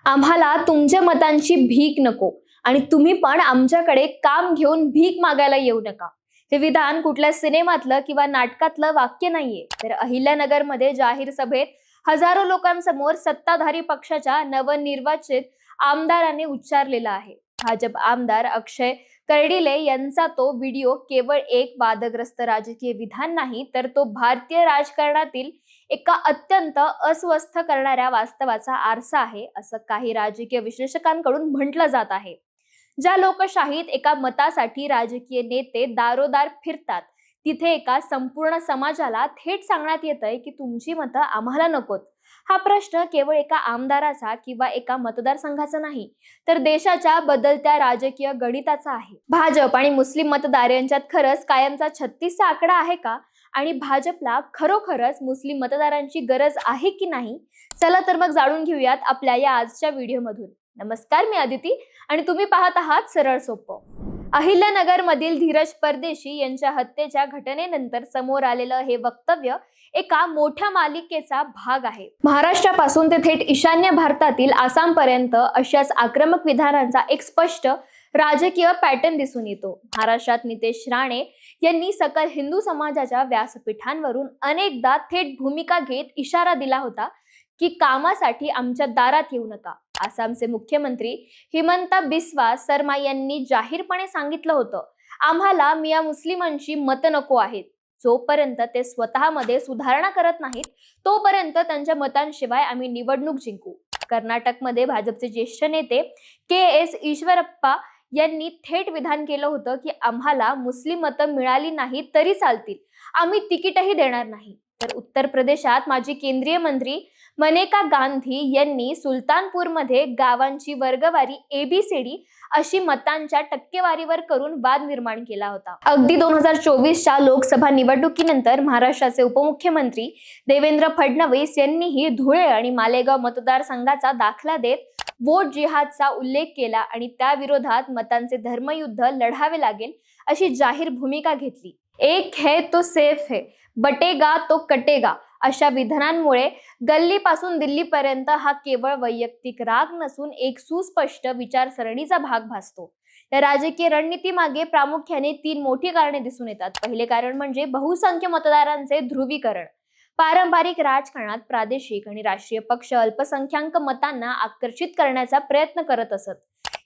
आम्हाला तुमच्या मतांची भीक नको आणि तुम्ही पण आमच्याकडे काम घेऊन भीक मागायला येऊ नका. हे विधान कुठल्या सिनेमातलं किंवा नाटकातलं वाक्य नाहीये, तर अहिल्यानगरमध्ये जाहीर सभेत हजारो लोकांसमोर सत्ताधारी पक्षाच्या नवनिर्वाचित आमदारांनी उच्चारलेला आहे. भाजप आमदार अक्षय कर्डिले यांचा तो व्हिडिओ केवळ एक वादग्रस्त राजकीय विधान नाही, तर तो भारतीय राजकारणातील एका अत्यंत अस्वस्थ करणाऱ्या वास्तवाचा आरसा आहे, असं काही राजकीय विश्लेषकांकडून म्हटलं जात आहे. ज्या लोकशाहीत एका मतासाठी राजकीय नेते दारोदार फिरतात, तिथे एका संपूर्ण समाजाला थेट सांगण्यात येतंय की तुमची मतं आम्हाला नकोत. हा प्रश्न केवळ एका आमदाराचा किंवा एका मतदारसंघाचा नाही, तर देशाच्या बदलत्या राजकीय गणिताचा आहे. भाजप आणि मुस्लिम मतदार यांच्यात खरंच कायमचा 36चा आकडा आहे का? आणि भाजपला खरोखरच मुस्लिम मतदारांची गरज आहे की नाही? चला तर मग जाणून घेऊयात आपल्या या आजच्या व्हिडिओमधून. नमस्कार, मी अदिती आणि तुम्ही पाहत आहात सरळ सोपं. अहिल्यानगर मधील धीरज परदेशी यांच्या हत्येच्या घटनेनंतर समोर आलेलं हे वक्तव्य एका मोठ्या मालिकेचा भाग आहे. महाराष्ट्रापासून ते थेट ईशान्य भारतातील आसामपर्यंत अशाच आक्रमक विधानांचा एक स्पष्ट राजकीय पॅटर्न दिसून येतो. महाराष्ट्रात नितेश राणे यांनी सकल हिंदू समाजाच्या व्यासपीठांवरून अनेकदा थेट भूमिका घेत इशारा दिला होता की कामासाठी आमच्या दारात येऊ नका. आसामचे मुख्यमंत्री हिमंता बिस्वा शर्मा यांनी जाहीरपणे सांगितलं होतं, आम्हाला मिया मुस्लिमांची मतं नको आहेत. जोपर्यंत ते स्वतःमध्ये सुधारणा करत नाहीत तोपर्यंत त्यांच्या मतांशिवाय आम्ही निवडणूक जिंकू. कर्नाटकमध्ये भाजपचे ज्येष्ठ नेते के.एस. ईश्वरप्पा यांनी थेट विधान केलं होतं की आम्हाला मुस्लिम मतं मिळाली नाही तरी चालतील, आम्ही तिकीटही देणार नाही. तर उत्तर प्रदेशात माजी केंद्रीय मंत्री मनेका गांधी यांनी सुलतानपूरमध्ये गावांची वर्गवारी ABCD अशी मतांच्या टक्केवारीवर करून वाद निर्माण केला होता. अगदी 2024च्या लोकसभा निवडणुकीनंतर महाराष्ट्राचे उपमुख्यमंत्री देवेंद्र फडणवीस यांनीही धुळे आणि मालेगाव मतदारसंघाचा दाखला देत वोट जिहादचा उल्लेख केला आणि त्या विरोधात मतांचे धर्मयुद्ध लढावे लागेल अशी जाहीर भूमिका घेतली. एक है तो सेफ है, बटेगा तो कटेगा अशा विधानांमुळे गल्लीपासून दिल्लीपर्यंत हा केवळ वैयक्तिक राग नसून एक सुस्पष्ट विचारसरणीचा भाग भासतो. या राजकीय रणनीती मागे प्रामुख्याने 3 मोठी कारणे दिसून येतात. पहिले कारण म्हणजे बहुसंख्य मतदारांचे ध्रुवीकरण. पारंपरिक राजकारणात प्रादेशिक आणि राष्ट्रीय पक्ष अल्पसंख्याक मतांना आकर्षित करण्याचा प्रयत्न करत असत.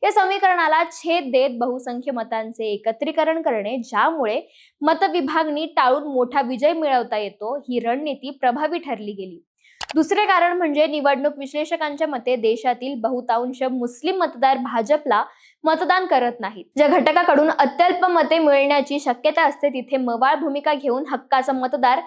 या समीकरणाला छेद देत बहुसंख्य मतांचे एकत्रीकरण करणे, ज्यामुळे मतविभागणी टाळून मोठा विजय मिळवता येतो, ही रणनीती प्रभावी ठरली गेली. दुसरे कारण म्हणजे निवडणूक विश्लेषकांच्या मते देशातील बहुतांश मुस्लिम मतदार भाजपला मतदान करत नाहीत. ज्या घटकाकडून अत्यल्प मते मिळण्याची शक्यता असते तिथे मवाळ भूमिका घेऊन हक्काचा मतदार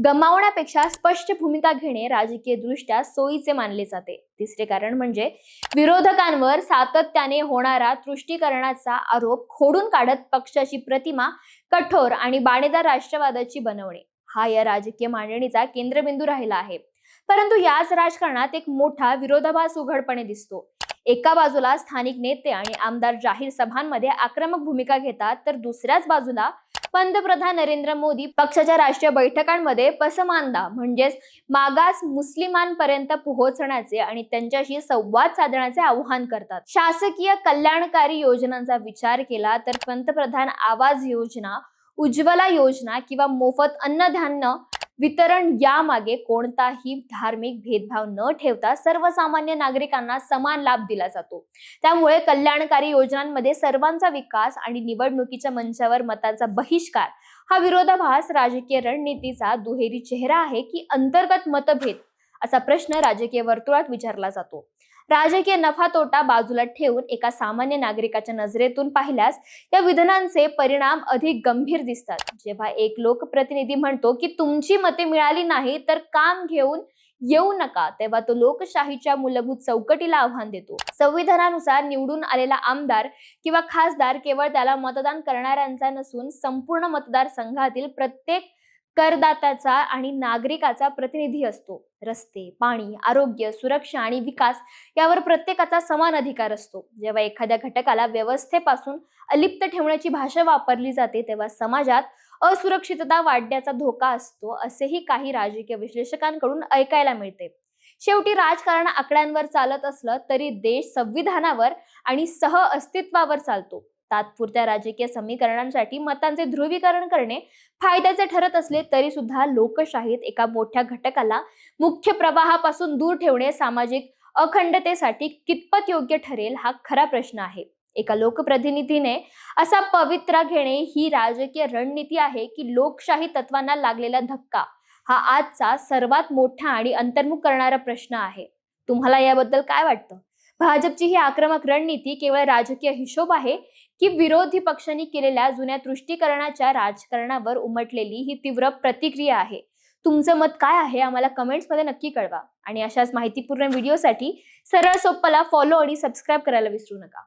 गमावण्यापेक्षा स्पष्ट भूमिका घेणे राजकीय दृष्ट्या सोयीचे मानले जाते. तिसरे कारण म्हणजे विरोधकांवर सातत्याने होणारा तुष्टीकरणाचा आरोप खोडून काढत पक्षाची प्रतिमा कठोर आणि बाणेदार राष्ट्रवादाची बनवणे, हा या राजकीय मांडणीचा केंद्रबिंदू राहिला आहे. परंतु याच राजकारणात एक मोठा विरोधाभास उघडपणे दिसतो. एका बाजूला स्थानिक नेते आणि आमदार जाहीर सभांमध्ये आक्रमक भूमिका घेतात, तर दुसऱ्याच बाजूला पंतप्रधान नरेंद्र मोदी पक्षाच्या राष्ट्रीय बैठकांमध्ये पसमांदा म्हणजेच मागास मुस्लिमांपर्यंत पोहोचण्याचे आणि त्यांच्याशी संवाद साधण्याचे आवाहन करतात. शासकीय कल्याणकारी योजनांचा विचार केला तर पंतप्रधान आवास योजना, उज्ज्वला योजना किंवा मोफत अन्नधान्य वितरण यामागे कोणताही धार्मिक भेदभाव न ठेवता सर्वसामान्य नागरिकांना समान लाभ दिला जातो. त्यामुळे कल्याणकारी योजनांमध्ये सर्वांचा विकास आणि निवडणुकीच्या मंचावर मतांचा बहिष्कार हा विरोधाभास राजकीय रणनीतीचा दुहेरी चेहरा आहे की अंतर्गत मतभेद, असा प्रश्न राजकीय वर्तुळात विचारला जातो. राजकीय नफा तोटा बाजूला ठेवून एका सामान्य नागरिकाच्या नजरेतून पाहिल्यास या विधानांचे परिणाम अधिक गंभीर दिसतात. जेव्हा एक लोकप्रतिनिधी म्हणतो की तुमची मते मिळाली नाही तर काम घेऊन येऊ नका, तेव्हा तो लोकशाहीच्या मूलभूत चौकटीला आव्हान देतो. संविधानानुसार निवडून आलेला आमदार किंवा खासदार केवळ त्याला मतदान करणाऱ्यांचा नसून संपूर्ण मतदारसंघातील प्रत्येक करदात्याचा आणि नागरिकाचा प्रतिनिधी असतो. रस्ते, पाणी, आरोग्य, सुरक्षा आणि विकास यावर प्रत्येकाचा समान अधिकार असतो. जेव्हा एखाद्या घटकाला व्यवस्थेपासून अलिप्त ठेवण्याची भाषा वापरली जाते तेव्हा समाजात असुरक्षितता वाढण्याचा धोका असतो, असेही काही राजकीय विश्लेषकांकडून ऐकायला मिळते. शेवटी राजकारण आकड्यांवर चालत असलं तरी देश संविधानावर आणि सह अस्तित्वावर चालतो. तात्पुरत्या राजकीय समीकरणांसाठी मतांचे ध्रुवीकरण करणे फायद्याचे ठरत असले तरी सुद्धा लोकशाहीत एका मोठ्या घटकाला मुख्य प्रवाहापासून दूर ठेवणे सामाजिक अखंडतेसाठी कितपत योग्य ठरेल हा खरा प्रश्न आहे. एका लोकप्रतिनिधीने असा पवित्रा घेणे ही राजकीय रणनीती आहे की लोकशाही तत्वांना लागलेला धक्का हा आजचा सर्वात मोठा आणि अंतर्मुख करणारा प्रश्न आहे. तुम्हाला याबद्दल काय वाटतं? भाजपची ही आक्रमक रणनीती केवळ राजकीय हिशोब आहे की विरोधी पक्षांनी केलेल्या जुन्या तुष्टीकरणाच्या राजकारणावर उमटलेली ही तीव्र प्रतिक्रिया आहे? तुमचं मत काय आहे आम्हाला कमेंट्समध्ये नक्की कळवा. आणि अशाच माहितीपूर्ण व्हिडिओसाठी सरळ सोप्पाला फॉलो आणि सबस्क्राईब करायला विसरू नका.